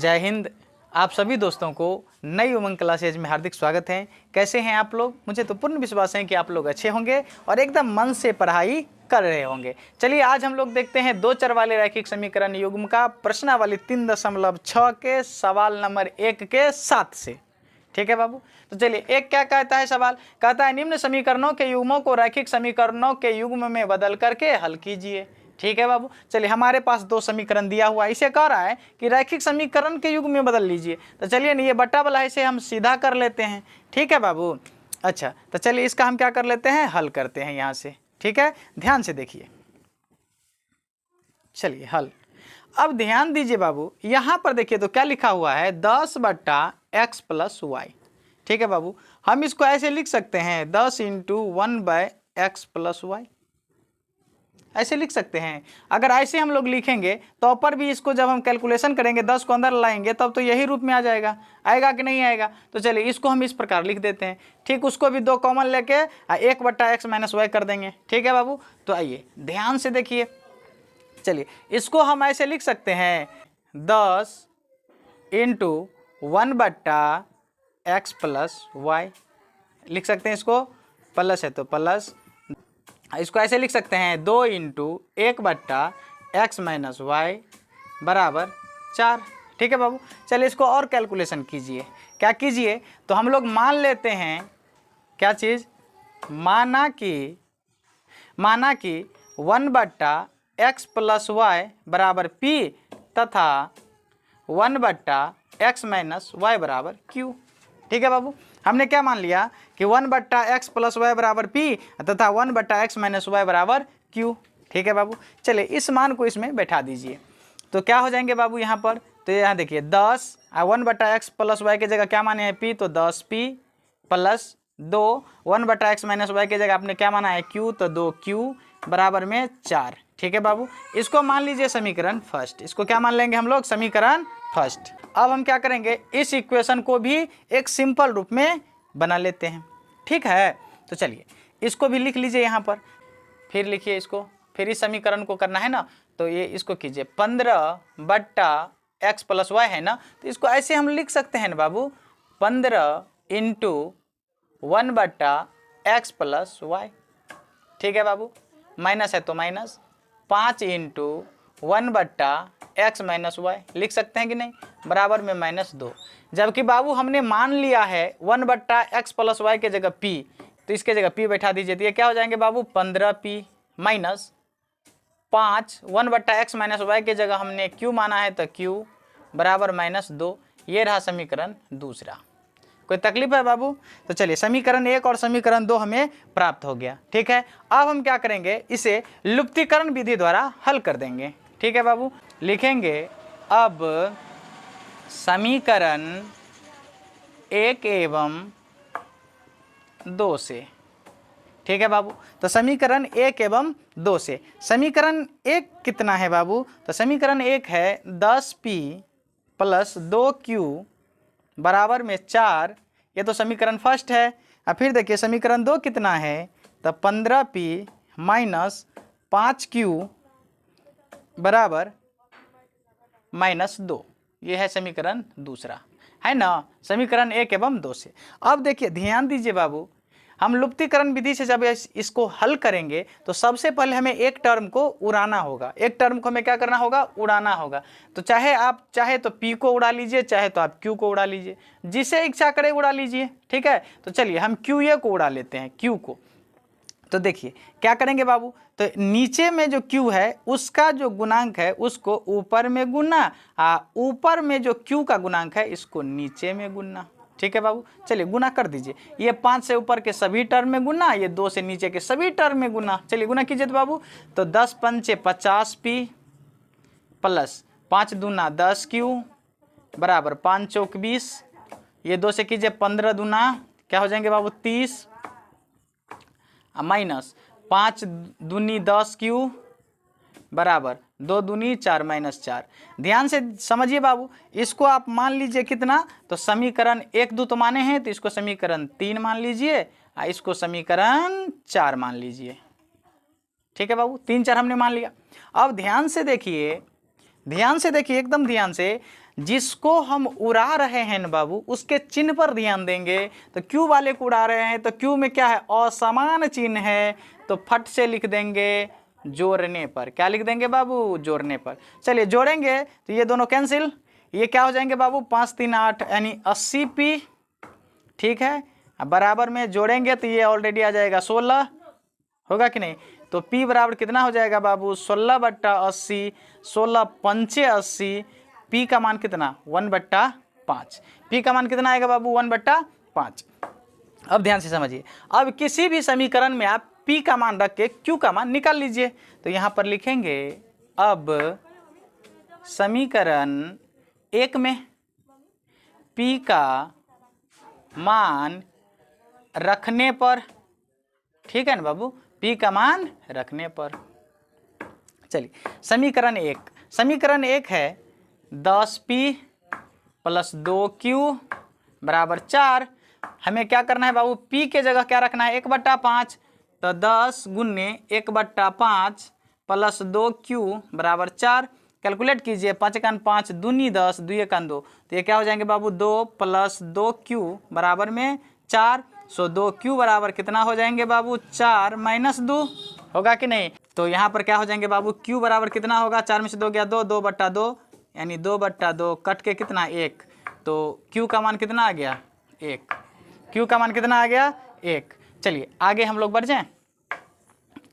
जय हिंद। आप सभी दोस्तों को नई उमंग क्लासेज में हार्दिक स्वागत है। कैसे हैं आप लोग? मुझे तो पूर्ण विश्वास है कि आप लोग अच्छे होंगे और एकदम मन से पढ़ाई कर रहे होंगे। चलिए आज हम लोग देखते हैं दो चर वाले रैखिक समीकरण युग्म का प्रश्नावली 3.6 के सवाल नंबर 1 के 7 से। ठीक है बाबू, तो चलिए एक क्या कहता है सवाल, कहता है निम्न समीकरणों के युग्मों को रैखिक समीकरणों के युग्म में बदल करके हल कीजिए। ठीक है बाबू, चलिए हमारे पास दो समीकरण दिया हुआ है, इसे कह रहा है कि रैखिक समीकरण के युग्म में बदल लीजिए। तो चलिए नहीं, ये बट्टा वाला है, इसे हम सीधा कर लेते हैं। ठीक है बाबू, अच्छा तो चलिए इसका हम क्या कर लेते हैं, हल करते हैं यहाँ से। ठीक है, ध्यान से देखिए। चलिए हल, अब ध्यान दीजिए बाबू, यहाँ पर देखिए तो क्या लिखा हुआ है 10/x + y। ठीक है बाबू, हम इसको ऐसे लिख सकते हैं 10 × 1/x + y, ऐसे लिख सकते हैं। अगर ऐसे हम लोग लिखेंगे तो ऊपर भी इसको जब हम कैलकुलेशन करेंगे 10 को अंदर लाएंगे तब तो यही रूप में आ जाएगा। आएगा कि नहीं आएगा? तो चलिए इसको हम इस प्रकार लिख देते हैं। ठीक, उसको भी 2 कॉमन लेके 1/x - y कर देंगे। ठीक है बाबू, तो आइए ध्यान से देखिए। चलिए इसको हम ऐसे लिख सकते हैं 10 × 1/x + y लिख सकते हैं। इसको प्लस है तो प्लस, इसको ऐसे लिख सकते हैं 2 × 1/x - y बराबर 4। ठीक है बाबू, चलिए इसको और कैलकुलेशन कीजिए। क्या कीजिए, तो हम लोग मान लेते हैं क्या चीज़, माना कि 1/x + y बराबर p तथा 1/x - y बराबर q। ठीक है बाबू, हमने क्या मान लिया कि 1/x + y बराबर p तथा 1/x - y बराबर q। ठीक है बाबू, चलिए इस मान को इसमें बैठा दीजिए तो क्या हो जाएंगे बाबू यहाँ पर, तो यहाँ देखिए 10 1/x + y की जगह क्या माने हैं p, तो 10p + 2 1/x - y की जगह आपने क्या माना है q, तो 2q बराबर में 4। ठीक है बाबू, इसको मान लीजिए समीकरण फर्स्ट। इसको क्या मान लेंगे हम लोग, समीकरण फर्स्ट। अब हम क्या करेंगे, इस इक्वेशन को भी एक सिंपल रूप में बना लेते हैं। ठीक है, तो चलिए इसको भी लिख लीजिए यहाँ पर, फिर लिखिए इसको, फिर इस समीकरण को करना है ना, तो ये इसको कीजिए 15/x + y है ना, तो इसको ऐसे हम लिख सकते हैं ना बाबू, 15 × 1/x + y। ठीक है बाबू, माइनस है तो माइनस, 5 × 1/x - y लिख सकते हैं कि नहीं, बराबर में -2। जबकि बाबू हमने मान लिया है 1/x + y के जगह p, तो इसके जगह p बैठा दीजिए, तो ये क्या हो जाएंगे बाबू 15p माइनस 5 1/x - y के जगह हमने q माना है तो q बराबर -2। ये रहा समीकरण दूसरा। कोई तकलीफ है बाबू? तो चलिए समीकरण 1 और समीकरण 2 हमें प्राप्त हो गया। ठीक है, अब हम क्या करेंगे, इसे लुप्तीकरण विधि द्वारा हल कर देंगे। ठीक है बाबू, लिखेंगे अब समीकरण 1 एवं 2 से। ठीक है बाबू, तो समीकरण 1 एवं 2 से, समीकरण 1 कितना है बाबू, तो समीकरण 1 है 10p + 2q बराबर में 4। ये तो समीकरण फर्स्ट है। अब फिर देखिए समीकरण 2 कितना है, तो 15p - 5q बराबर -2। ये है समीकरण दूसरा, है ना, समीकरण 1 एवं 2 से। अब देखिए ध्यान दीजिए बाबू, हम लुप्तीकरण विधि से जब इसको हल करेंगे तो सबसे पहले हमें एक टर्म को उड़ाना होगा। एक टर्म को हमें क्या करना होगा, उड़ाना होगा। तो चाहे तो p को उड़ा लीजिए, चाहे तो आप q को उड़ा लीजिए, जिसे इच्छा करे उड़ा लीजिए। ठीक है, तो चलिए हम qa को उड़ा लेते हैं, q को। तो देखिए क्या करेंगे बाबू, तो नीचे में जो q है उसका जो गुणांक है उसको ऊपर में गुना, ऊपर में जो q का गुणांक है इसको नीचे में गुना। ठीक है बाबू, चलिए गुना कर दीजिए, ये 5 से ऊपर के सभी टर्म में गुना, ये 2 से नीचे के सभी टर्म में गुना। चलिए गुना कीजिए तो बाबू, तो 10 × 5 = 50p + 5 दूना 10q बराबर 5 चौक 20। ये 2 से कीजिए 15 दूना क्या हो जाएंगे बाबू 30 माइनस 5 दूनी 10q बराबर 2 दूनी 4 -4। ध्यान से समझिए बाबू, इसको आप मान लीजिए कितना, तो समीकरण 1 2 तो माने हैं, तो इसको समीकरण 3 मान लीजिए, इसको समीकरण 4 मान लीजिए। ठीक है बाबू, 3 4 हमने मान लिया। अब ध्यान से देखिए, एकदम ध्यान से, जिसको हम उड़ा रहे हैं ना बाबू उसके चिन्ह पर ध्यान देंगे। तो क्यू वाले को उड़ा रहे हैं तो क्यू में क्या है, असमान चिन्ह है, तो फट से लिख देंगे जोड़ने पर। क्या लिख देंगे बाबू, जोड़ने पर। चलिए जोड़ेंगे तो ये दोनों कैंसिल, ये क्या हो जाएंगे बाबू 5 3 8 यानी 80 पी, ठीक है। अब बराबर में जोड़ेंगे तो ये ऑलरेडी आ जाएगा 16, होगा कि नहीं। तो P बराबर कितना हो जाएगा बाबू 16/80, 16 पंचे 80, P का मान कितना 1/5। P का मान कितना आएगा बाबू 1/5। अब ध्यान से समझिए, अब किसी भी समीकरण में आप P का मान रख के Q का मान निकाल लीजिए। तो यहाँ पर लिखेंगे अब समीकरण 1 में P का मान रखने पर, ठीक है ना बाबू, P का मान रखने पर। चलिए समीकरण 1 है 10P + 2Q बराबर 4। हमें क्या करना है बाबू, P के जगह क्या रखना है 1/5, तो 10 × 1/5 + 2Q बराबर 4। कैलकुलेट कीजिए, 5 × 5 दूनी 10, 2 × 2, तो ये क्या हो जाएंगे बाबू 2 + 2Q बराबर में 4। सो 2Q बराबर कितना हो जाएंगे बाबू 4 - 2, होगा कि नहीं। तो यहाँ पर क्या हो जाएंगे बाबू, Q बराबर कितना होगा, 4 में से 2 गया 2, 2/2 यानी 2/2 कट के कितना 1, तो Q का मान कितना आ गया 1। Q का मान कितना आ गया 1। चलिए आगे हम लोग बढ़ जाएं,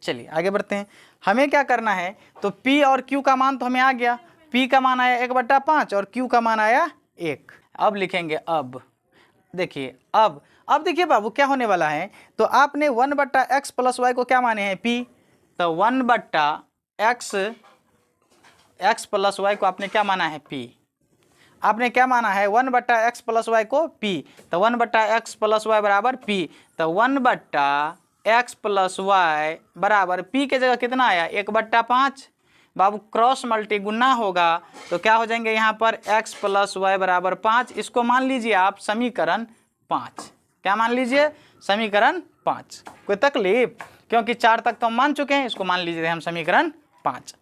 चलिए आगे बढ़ते हैं। हमें क्या करना है, तो P और Q का मान तो हमें आ गया, P का मान आया 1/5 और Q का मान आया 1। अब लिखेंगे, अब देखिए, अब देखिए बाबू क्या होने वाला है, तो आपने 1/x + y को क्या माने हैं P, तो 1/x + y को आपने क्या माना है P, आपने क्या माना है 1/x + y को P, तो 1/x + y बराबर P, तो 1/x + y बराबर P के जगह कितना आया 1/5। बाबू क्रॉस मल्टी गुना होगा तो क्या हो जाएंगे यहाँ पर x + y बराबर 5। इसको मान लीजिए आप समीकरण 5। क्या मान लीजिए, समीकरण 5। कोई तकलीफ, क्योंकि 4 तक तो हम मान चुके हैं, इसको मान लीजिए हम समीकरण 5।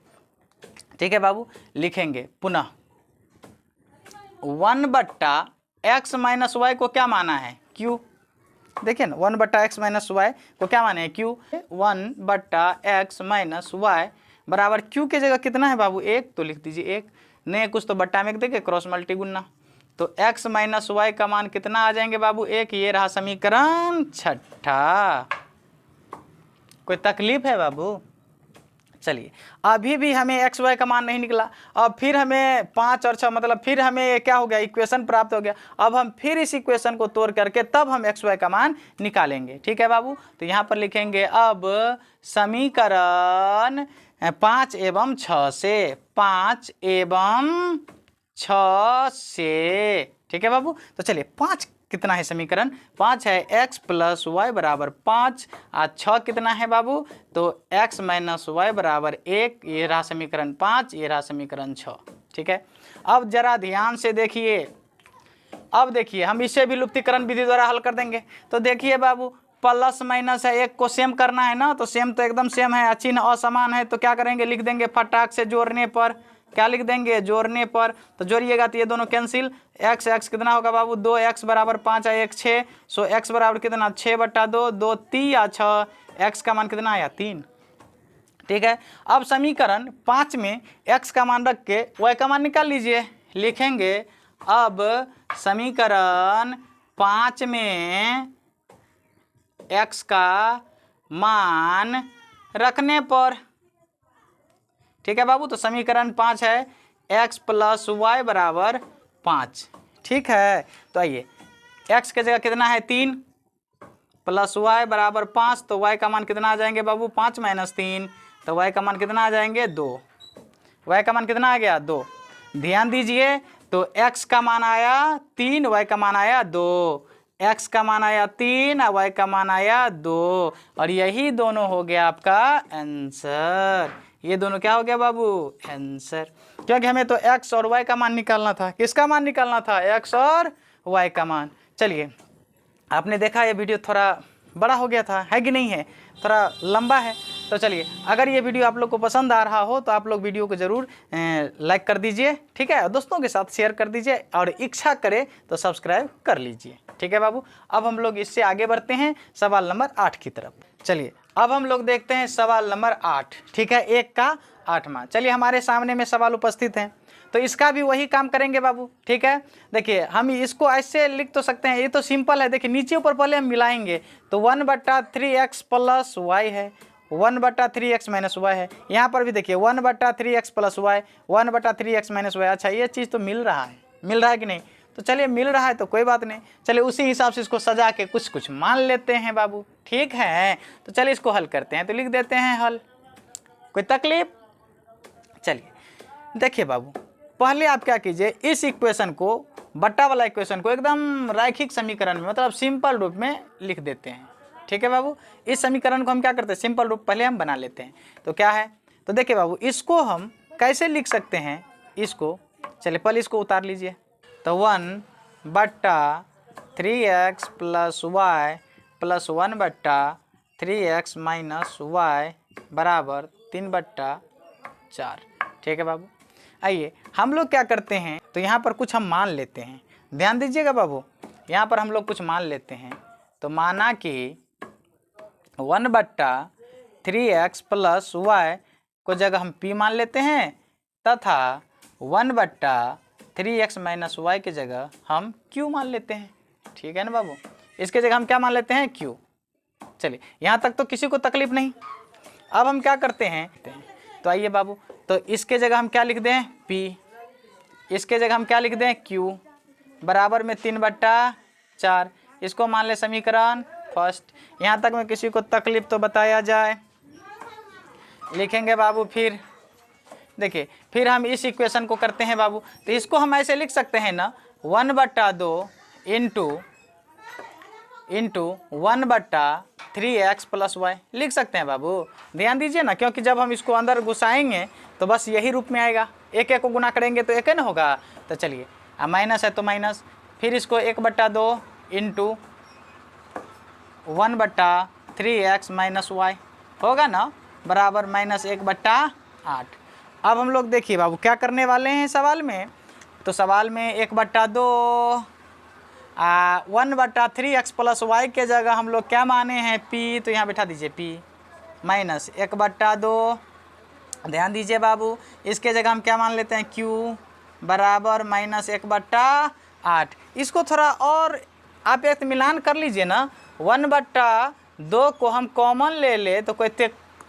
ठीक है बाबू, लिखेंगे पुनः 1/x - y को क्या माना है Q। देखिए ना 1/x - y को क्या माने हैं Q। 1/x - y बराबर Q के जगह कितना है बाबू 1, तो लिख दीजिए 1, नहीं कुछ तो बट्टा में देखिए क्रॉस मल्टी गुना, तो x - y का मान कितना आ जाएंगे बाबू 1। ये रहा समीकरण 6। कोई तकलीफ है बाबू। चलिए अभी भी हमें x y का मान नहीं निकला, अब फिर हमें 5 और 6 मतलब फिर हमें क्या हो गया, इक्वेशन प्राप्त हो गया। अब हम फिर इस इक्वेशन को तोड़ करके तब हम x y का मान निकालेंगे, ठीक है बाबू। तो यहाँ पर लिखेंगे अब समीकरण 5 एवं 6 से, 5 एवं 6 से, ठीक है बाबू। तो चलिए 5 कितना है, समीकरण 5 है x + y बराबर 5, और 6 कितना है बाबू, तो x - y बराबर 1। ये रहा समीकरण 5, ये रहा समीकरण 6, ठीक है। अब जरा ध्यान से देखिए, अब देखिए हम इसे भी लुप्तीकरण विधि द्वारा हल कर देंगे। तो देखिए बाबू प्लस माइनस है, एक को सेम करना है ना, तो सेम तो एकदम सेम है, चिन्ह असमान है, तो क्या करेंगे लिख देंगे फटाक से जोड़ने पर। क्या लिख देंगे, जोड़ने पर। तो जोड़िएगा तो ये दोनों कैंसिल, x कितना होगा बाबू 2x बराबर 5 है 1 6, सो x बराबर कितना 6/2, 2 3 या 6, x का मान कितना आया 3, ठीक है। अब समीकरण 5 में x का मान रख के y का मान निकाल लीजिए। लिखेंगे अब समीकरण 5 में x का मान रखने पर, ठीक है बाबू। तो समीकरण 5 है x + y बराबर 5, ठीक है। तो आइए x के जगह कितना है 3 + y बराबर 5, तो y का मान कितना आ जाएंगे बाबू 5 - 3, तो y का मान कितना आ जाएंगे 2। y का मान कितना आ गया 2। ध्यान दीजिए, तो x का मान आया 3, y का मान आया 2, x का मान आया 3 और y का मान आया 2, और यही दोनों हो गया आपका आंसर। ये दोनों क्या हो गया बाबू, आंसर। क्योंकि हमें तो x और y का मान निकालना था। किसका मान निकालना था, x और y का मान। चलिए आपने देखा ये वीडियो थोड़ा बड़ा हो गया था, है कि नहीं है, थोड़ा लंबा है। तो चलिए, अगर ये वीडियो आप लोग को पसंद आ रहा हो तो आप लोग वीडियो को ज़रूर लाइक कर दीजिए, ठीक है, दोस्तों के साथ शेयर कर दीजिए, और इच्छा करे तो सब्सक्राइब कर लीजिए, ठीक है बाबू। अब हम लोग इससे आगे बढ़ते हैं सवाल नंबर 8 की तरफ। चलिए, अब हम लोग देखते हैं सवाल नंबर 8, ठीक है, 1 का 8वां। चलिए, हमारे सामने में सवाल उपस्थित हैं, तो इसका भी वही काम करेंगे बाबू, ठीक है। देखिए, हम इसको ऐसे लिख तो सकते हैं, ये तो सिंपल है। देखिए, नीचे ऊपर पहले हम मिलाएंगे तो 1/3x प्लस वाई है, 1/3x माइनस वाई है। यहाँ पर भी देखिए 1/3x plus Y, 1/3x minus Y. अच्छा, ये चीज़ तो मिल रहा है कि नहीं? तो चलिए, मिल रहा है तो कोई बात नहीं, चलिए उसी हिसाब से इसको सजा के कुछ कुछ मान लेते हैं बाबू, ठीक है। तो चलिए इसको हल करते हैं, तो लिख देते हैं हल, कोई तकलीफ? चलिए देखिए बाबू, पहले आप क्या कीजिए, इस इक्वेशन को, बट्टा वाला इक्वेशन को एकदम रैखिक समीकरण में, मतलब सिंपल रूप में लिख देते हैं, ठीक है बाबू। इस समीकरण को हम क्या करते हैं, सिंपल रूप पहले हम बना लेते हैं। तो क्या है, तो देखिए बाबू, इसको हम कैसे लिख सकते हैं, इसको चलिए पहले इसको उतार लीजिए। तो 1/3x plus Y plus 1/3x minus Y बराबर 3/4, ठीक है बाबू। आइए हम लोग क्या करते हैं, तो यहाँ पर कुछ हम मान लेते हैं, ध्यान दीजिएगा बाबू, यहाँ पर हम लोग कुछ मान लेते हैं। तो माना कि 1/3x प्लस वाई को जगह हम p मान लेते हैं, तथा 1/3x माइनस वाई की जगह हम q मान लेते हैं, ठीक है ना बाबू। इसके जगह हम क्या मान लेते हैं, q। चलिए, यहाँ तक तो किसी को तकलीफ नहीं। अब हम क्या करते हैं, तो आइए बाबू, तो इसके जगह हम क्या लिख दें, p, इसके जगह हम क्या लिख दें, q, बराबर में 3/4। इसको मान ले समीकरण फर्स्ट। यहाँ तक में किसी को तकलीफ तो बताया जाए, लिखेंगे बाबू। फिर देखिए, फिर हम इस इक्वेशन को करते हैं बाबू, तो इसको हम ऐसे लिख सकते हैं ना, 1/2 इंटू 1/3x प्लस वाई लिख सकते हैं बाबू। ध्यान दीजिए ना, क्योंकि जब हम इसको अंदर घुसाएंगे तो बस यही रूप में आएगा, एक एक को गुना करेंगे तो एक ही ना होगा। तो चलिए, अब माइनस है तो माइनस, फिर इसको 1/2 इंटू 1/3x माइनस वाई होगा ना, बराबर -1/8। अब हम लोग देखिए बाबू क्या करने वाले हैं सवाल में, तो सवाल में 1/2 1/3x प्लस वाई के जगह हम लोग क्या माने हैं, p, तो यहाँ बैठा दीजिए p माइनस 1/2। ध्यान दीजिए बाबू, इसके जगह हम क्या मान लेते हैं, q, बराबर -1/8। इसको थोड़ा और आप एक मिलान कर लीजिए ना, 1/2 को हम कॉमन ले तो कोई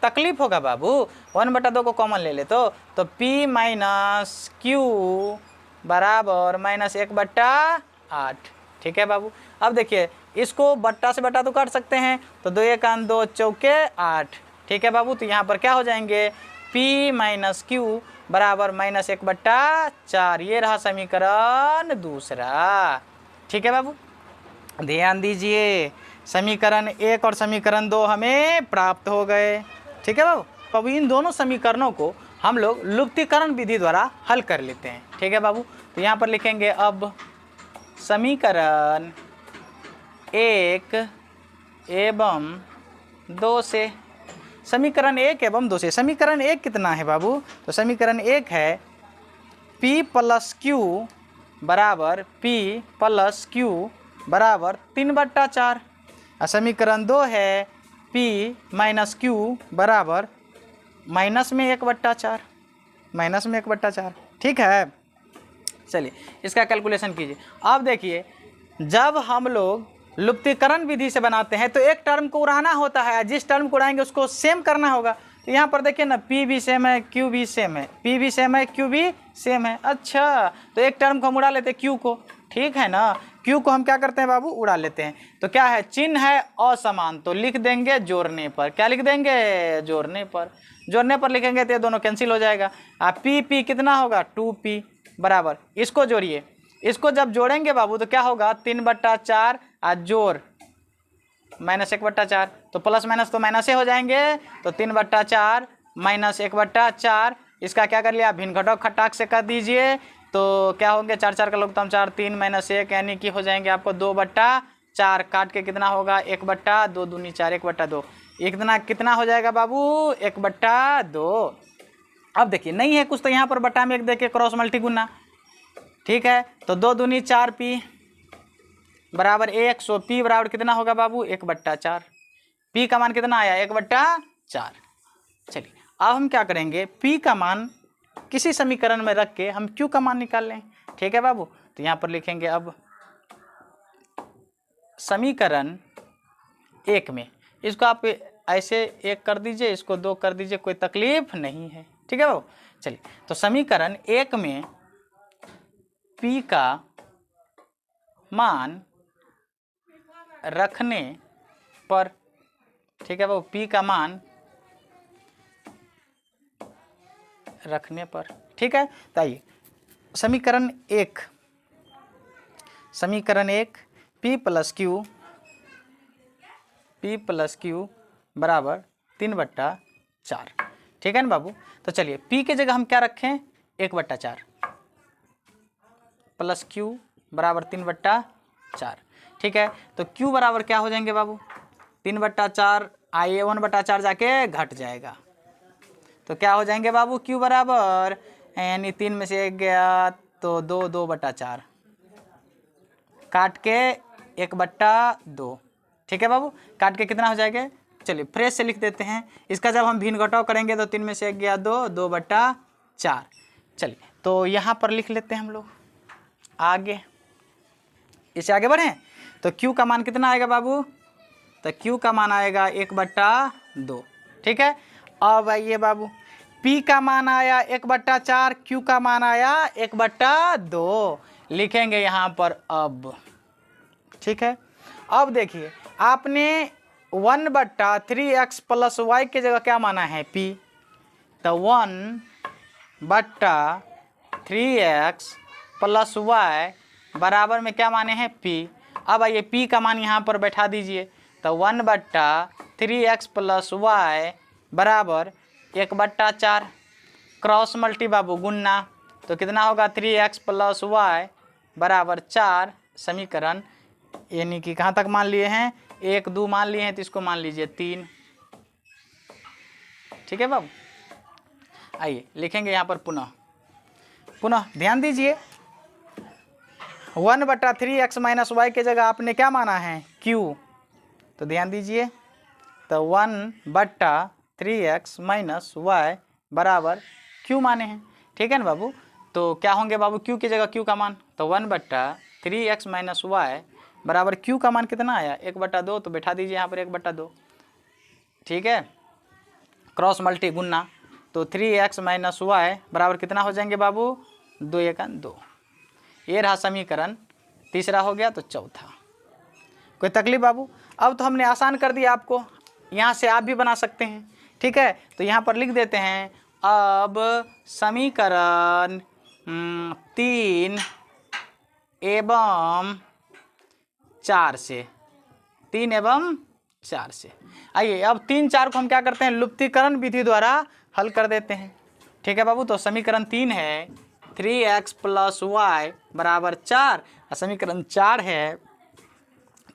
तकलीफ होगा बाबू, 1/2 को कॉमन ले तो p माइनस q बराबर -1/8, ठीक है बाबू। अब देखिए, इसको बट्टा से बट्टा तो काट सकते हैं, तो 2 × 2 = 8, ठीक है बाबू। तो यहाँ पर क्या हो जाएंगे, p माइनस q बराबर -1/4। ये रहा समीकरण दूसरा, ठीक है बाबू। ध्यान दीजिए, समीकरण 1 और समीकरण 2 हमें प्राप्त हो गए, ठीक है बाबू। अब इन दोनों समीकरणों को हम लोग लुप्तीकरण विधि द्वारा हल कर लेते हैं, ठीक है बाबू। तो यहाँ पर लिखेंगे, अब समीकरण 1 एवं 2 से, समीकरण 1 एवं 2 से। समीकरण 1 कितना है बाबू, तो समीकरण 1 है p प्लस q बराबर p प्लस q बराबर 3/4। और समीकरण 2 है p माइनस q बराबर -1/4, -1/4, ठीक है। चलिए इसका कैलकुलेशन कीजिए। अब देखिए, जब हम लोग लुप्तीकरण विधि से बनाते हैं तो एक टर्म को उड़ाना होता है, जिस टर्म को उड़ाएंगे उसको सेम करना होगा। तो यहाँ पर देखिए ना, p भी सेम है, q भी सेम है, p भी सेम है, q भी सेम है। अच्छा, तो एक टर्म को हम उड़ा लेते हैं, q को, ठीक है ना। q को हम क्या करते हैं बाबू, उड़ा लेते हैं। तो क्या है, चिन्ह है असमान, तो लिख देंगे जोड़ने पर। क्या लिख देंगे, जोड़ने पर। जोड़ने पर लिखेंगे तो ये दोनों कैंसिल हो जाएगा। p कितना होगा, 2p बराबर, इसको जोड़िए, इसको जब जोड़ेंगे बाबू तो क्या होगा, 3/4 जोड़ -1/4, तो प्लस माइनस तो माइनस हो जाएंगे। तो 3/4 -1/4, इसका क्या कर लिया, भिन्न घटाव खटाक से कर दीजिए। तो क्या होंगे, 4 4 का लघुत्तम 4, 3 -1 यानी कि हो जाएंगे आपको 2/4, 4 काट के कितना होगा 1/2, 2 दूनी 4, 1/2। इतना कितना हो जाएगा बाबू 1/2। अब देखिए नहीं है कुछ तो यहाँ पर बट्टा में 1 देके क्रॉस मल्टी गुना, ठीक है। तो 2 दूनी 4 पी बराबर 1, सो पी बराबर कितना होगा बाबू 1/4। पी का मान कितना आया 1/4। चलिए अब हम क्या करेंगे, पी का मान किसी समीकरण में रख के हम क्यू का मान निकाल लें, ठीक है बाबू। तो यहाँ पर लिखेंगे अब समीकरण 1 में, इसको आप ऐसे 1 कर दीजिए, इसको 2 कर दीजिए, कोई तकलीफ नहीं है, ठीक है बाबू। चलिए तो समीकरण 1 में पी का मान रखने पर, ठीक है बाबू, पी का मान रखने पर, ठीक है। तो आइए समीकरण 1 पी प्लस क्यू बराबर 3/4, ठीक है ना बाबू। तो चलिए पी के जगह हम क्या रखें 1/4 प्लस क्यू बराबर 3/4, ठीक है। तो क्यू बराबर क्या हो जाएंगे बाबू 3/4, आइए 1/4 जाके घट जाएगा, तो क्या हो जाएंगे बाबू क्यू बराबर, यानी 3 में से 1 गया तो 2, 2/4 काट के 1/2, ठीक है बाबू। काट के कितना हो जाएगा, चलिए फ्रेश से लिख देते हैं। इसका जब हम भिन्न घटाव करेंगे तो 3 में से 1 गया 2, 2/4। चलिए तो यहाँ पर लिख लेते हैं हम लोग आगे, इससे आगे बढ़ें तो क्यू का मान कितना आएगा बाबू, तो क्यू का मान आएगा 1/2, ठीक है। अब आइए बाबू पी का मान आया 1/4, क्यू का मान आया 1/2, लिखेंगे यहाँ पर अब, ठीक है। अब देखिए आपने 1/3x प्लस वाई की जगह क्या माना है पी, तो 1/3x प्लस वाई बराबर में क्या माने हैं पी। अब आइए पी का मान यहाँ पर बैठा दीजिए, तो 1/3x प्लस वाई बराबर 1/4, क्रॉस मल्टी बाबू गुन्ना, तो कितना होगा 3x प्लस वाई बराबर 4। समीकरण यानी कि कहाँ तक मान लिए हैं 1, 2 मान लिए हैं, तो इसको मान लीजिए 3, ठीक है बाबू। आइए लिखेंगे यहाँ पर पुनः ध्यान दीजिए 1/3x माइनस वाई के जगह आपने क्या माना है q, तो ध्यान दीजिए तो 1/3x माइनस वाई बराबर q माने हैं, ठीक है ना बाबू। तो क्या होंगे बाबू q की जगह q का मान, तो 1/3x माइनस वाई बराबर q का मान कितना आया 1/2, तो बैठा दीजिए यहाँ पर 1/2, ठीक है। क्रॉस मल्टी गुन्ना, तो 3x माइनस वाई बराबर कितना हो जाएंगे बाबू 2 1 2। ये रहा समीकरण तीसरा हो गया, तो चौथा। कोई तकलीफ बाबू, अब तो हमने आसान कर दिया आपको, यहाँ से आप भी बना सकते हैं, ठीक है। तो यहाँ पर लिख देते हैं अब समीकरण 3 एवं 4 से, 3 एवं 4 से। आइए अब 3 4 को हम क्या करते हैं लुप्तीकरण विधि द्वारा हल कर देते हैं, ठीक है बाबू। तो समीकरण 3 है 3x प्लस वाई बराबर 4, और समीकरण 4 है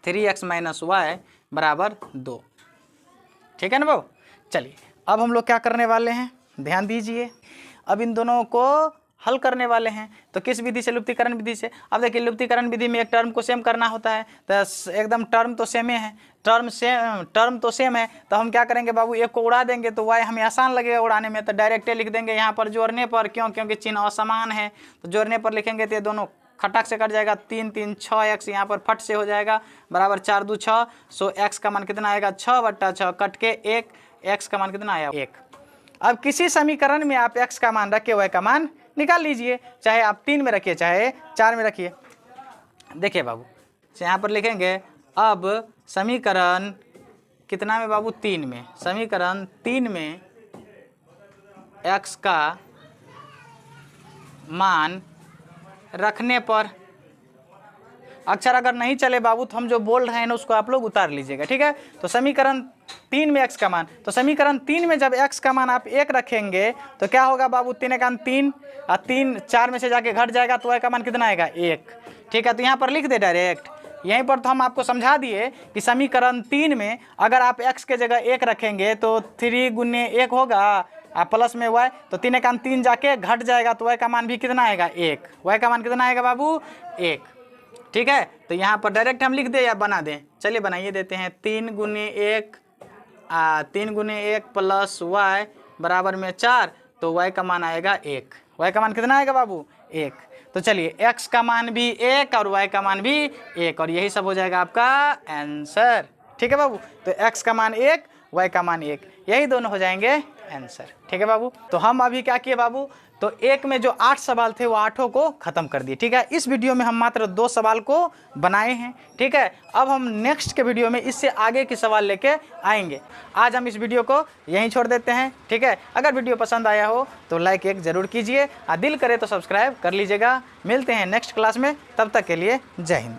3x माइनस वाई बराबर 2, ठीक है ना बाबू। चलिए अब हम लोग क्या करने वाले हैं, ध्यान दीजिए, अब इन दोनों को हल करने वाले हैं। तो किस विधि से, लुप्तीकरण विधि से। अब देखिए लुप्तीकरण विधि में एक टर्म को सेम करना होता है, तो एकदम टर्म तो सेम है, टर्म तो सेम है, तो हम क्या करेंगे बाबू एक को उड़ा देंगे, तो वाई हमें आसान लगेगा उड़ाने में, तो डायरेक्ट लिख देंगे यहाँ पर जोड़ने पर, क्योंकि चिन्ह असमान है, तो जोड़ने पर लिखेंगे तो ये दोनों खटक से कट जाएगा, 3 3 6x यहाँ पर फट से हो जाएगा बराबर 4 2 6, सो x का मान कितना आएगा 6/6, कट के 1, x का मान कितना आया 1। अब किसी समीकरण में आप x का मान रखे y का मान निकाल लीजिए, चाहे आप 3 में रखिए चाहे 4 में रखिए। देखिए बाबू यहाँ पर लिखेंगे अब समीकरण कितना में बाबू 3 में, समीकरण 3 में x का मान रखने पर, अक्षर अगर नहीं चले बाबू तो हम जो बोल रहे हैं ना उसको आप लोग उतार लीजिएगा, ठीक है। तो समीकरण 3 में x का मान, तो समीकरण 3 में जब x का मान आप 1 रखेंगे तो क्या होगा बाबू 3 1 3, और 3 4 में से जाके घट जाएगा, तो y का मान कितना आएगा 1, ठीक है। तो यहाँ पर लिख दे डायरेक्ट यहीं पर तो हम आपको समझा दिए कि समीकरण 3 में अगर आप x के जगह 1 रखेंगे तो 3 गुने 1 होगा, प्लस में y, तो 3 एकाम 3 जाके घट जाएगा, तो y का मान भी कितना आएगा 1। y का मान कितना आएगा बाबू 1। ठीक है, तो यहाँ पर डायरेक्ट हम लिख दें या बना दें? चलिए बनाइए देते हैं। 3 गुने 1 प्लस y बराबर में 4, तो y का मान आएगा 1। y का मान कितना आएगा बाबू 1। तो चलिए x का मान भी 1 और y का मान भी 1, और यही सब हो जाएगा आपका आंसर। ठीक है बाबू, तो x का मान 1, y का मान 1, यही दोनों हो जाएंगे आंसर। ठीक है बाबू, तो हम अभी क्या किए बाबू, तो एक में जो 8 सवाल थे वो 8 को खत्म कर दिए। ठीक है, इस वीडियो में हम मात्र 2 सवाल को बनाए हैं। ठीक है, अब हम नेक्स्ट के वीडियो में इससे आगे के सवाल लेके आएंगे। आज हम इस वीडियो को यहीं छोड़ देते हैं। ठीक है, अगर वीडियो पसंद आया हो तो लाइक एक ज़रूर कीजिए, और दिल करे तो सब्सक्राइब कर लीजिएगा। मिलते हैं नेक्स्ट क्लास में, तब तक के लिए जय हिंद।